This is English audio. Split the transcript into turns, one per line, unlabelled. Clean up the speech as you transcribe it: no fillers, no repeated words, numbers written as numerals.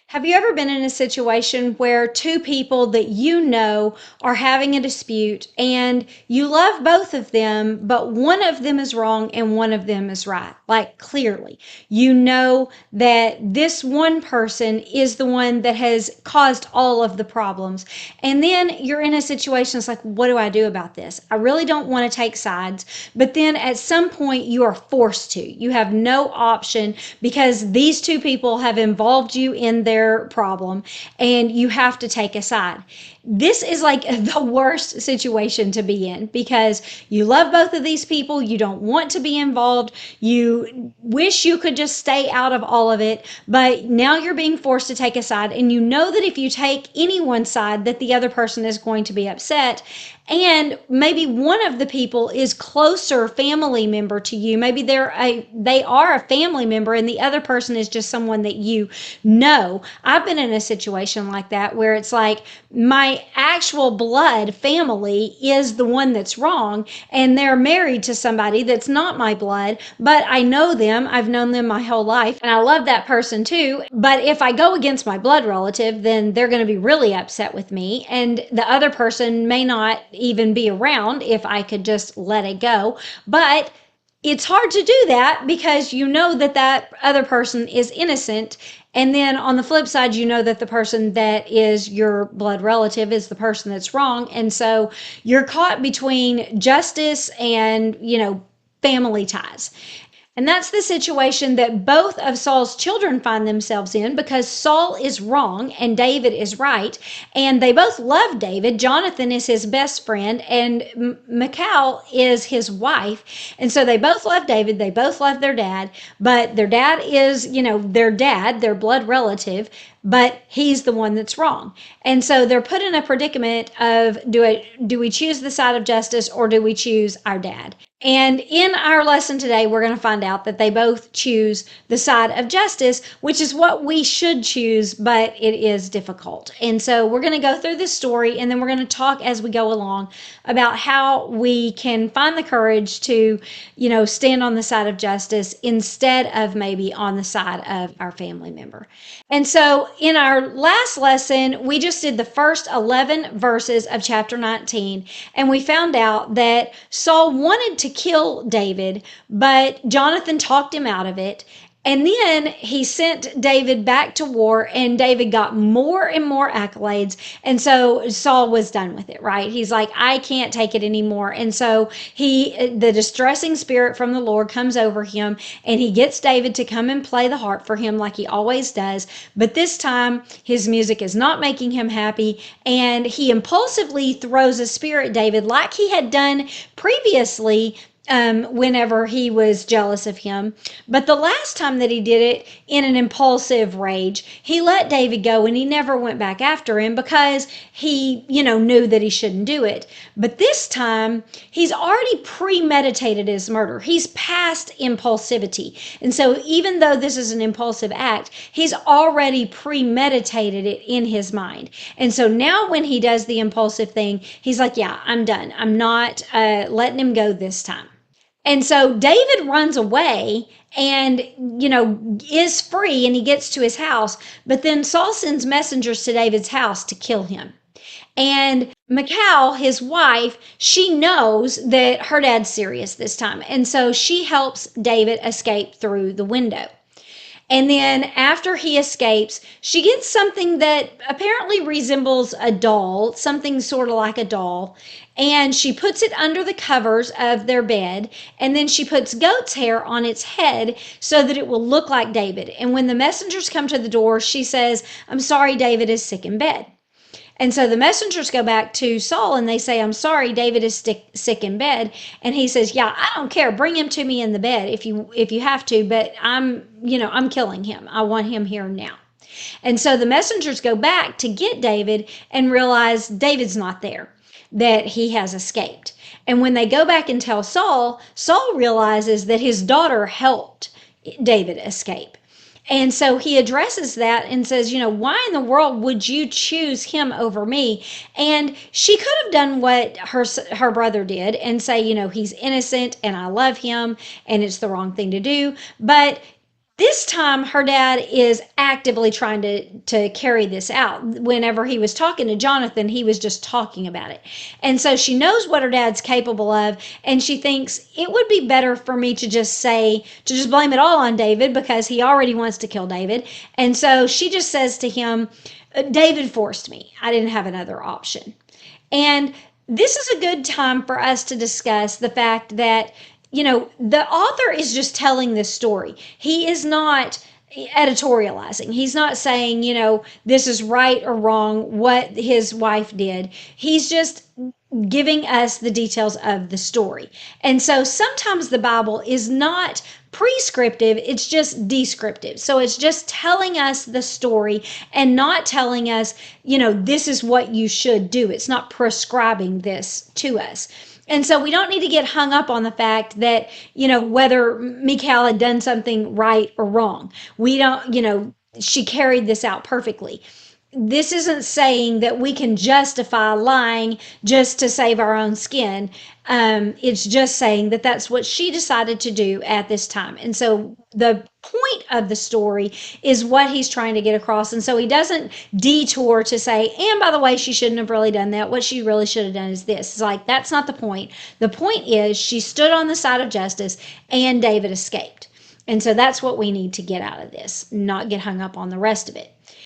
Have you ever been in a situation where two people that you know are having a dispute and you love both of them, but one of them is wrong and one of them is right? Like clearly, you know that this one person is the one that has caused all of the problems. And then you're in a situation, it's like, what do I do about this? I really don't want to take sides. But then at some point, you are forced to. You have no option because these two people have involved you in their problem and you have to take a side. This is like the worst situation to be in because you love both of these people. You don't want to be involved. You wish you could just stay out of all of it, but now you're being forced to take a side. And you know that if you take any one side, that the other person is going to be upset. And maybe one of the people is closer family member to you. Maybe they are a family member and the other person is just someone that you know. I've been in a situation like that where it's like my actual blood family is the one that's wrong and they're married to somebody that's not my blood, but I know them. I've known them my whole life and I love that person too. But if I go against my blood relative, then they're going to be really upset with me and the other person may not even be around if I could just let it go. But it's hard to do that because you know that that other person is innocent. And then on the flip side, you know that the person that is your blood relative is the person that's wrong. And so you're caught between justice and, family ties. And that's the situation that both of Saul's children find themselves in because Saul is wrong and David is right. And they both love David. Jonathan is his best friend and Michal is his wife. And so they both love David. They both love their dad. But their dad is, their dad, their blood relative, but he's the one that's wrong. And so they're put in a predicament of do we choose the side of justice or do we choose our dad? And in our lesson today, we're going to find out that they both choose the side of justice, which is what we should choose, but it is difficult. And so we're going to go through this story and then we're going to talk as we go along about how we can find the courage to, stand on the side of justice instead of maybe on the side of our family member. And so in our last lesson, we just did the first 11 verses of chapter 19, and we found out that Saul wanted to kill David, but Jonathan talked him out of it. And then he sent David back to war, and David got more and more accolades. And so Saul was done with it, right? He's like, I can't take it anymore. And so the distressing spirit from the Lord comes over him, and he gets David to come and play the harp for him like he always does. But this time, his music is not making him happy, and he impulsively throws a spear at David like he had done previously whenever he was jealous of him. But the last time that he did it in an impulsive rage, he let David go and he never went back after him because he, knew that he shouldn't do it. But this time, he's already premeditated his murder. He's past impulsivity. And so even though this is an impulsive act, he's already premeditated it in his mind. And so now when he does the impulsive thing, he's like, yeah, I'm done. I'm not letting him go this time. And so David runs away and, is free and he gets to his house. But then Saul sends messengers to David's house to kill him. And Michal, his wife, she knows that her dad's serious this time. And so she helps David escape through the window. And then after he escapes, she gets something that apparently resembles a doll, something sort of like a doll. And she puts it under the covers of their bed. And then she puts goat's hair on its head so that it will look like David. And when the messengers come to the door, she says, I'm sorry, David is sick in bed. And so the messengers go back to Saul and they say, I'm sorry, David is sick in bed. And he says, yeah, I don't care. Bring him to me in the bed if you have to, but I'm killing him. I want him here now. And so the messengers go back to get David and realize David's not there, that he has escaped. And when they go back and tell Saul, Saul realizes that his daughter helped David escape. And so he addresses that and says, why in the world would you choose him over me? And she could have done what her brother did and say, he's innocent and I love him and it's the wrong thing to do. But This time, her dad is actively trying to carry this out. Whenever he was talking to Jonathan, he was just talking about it. And so she knows what her dad's capable of, and she thinks it would be better for me to just blame it all on David because he already wants to kill David. And so she just says to him, David forced me. I didn't have another option. And this is a good time for us to discuss the fact that, the author is just telling this story. He is not editorializing. He's not saying, this is right or wrong what his wife did. He's just giving us the details of the story. And so sometimes the Bible is not prescriptive, it's just descriptive. So it's just telling us the story and not telling us, this is what you should do. It's not prescribing this to us. And so we don't need to get hung up on the fact that, whether Michal had done something right or wrong. We don't, she carried this out perfectly. This isn't saying that we can justify lying just to save our own skin. It's just saying that that's what she decided to do at this time. And so the point of the story is what he's trying to get across. And so he doesn't detour to say, and by the way, she shouldn't have really done that. What she really should have done is this. It's like, that's not the point. The point is she stood on the side of justice and David escaped. And so that's what we need to get out of this, not get hung up on the rest of it.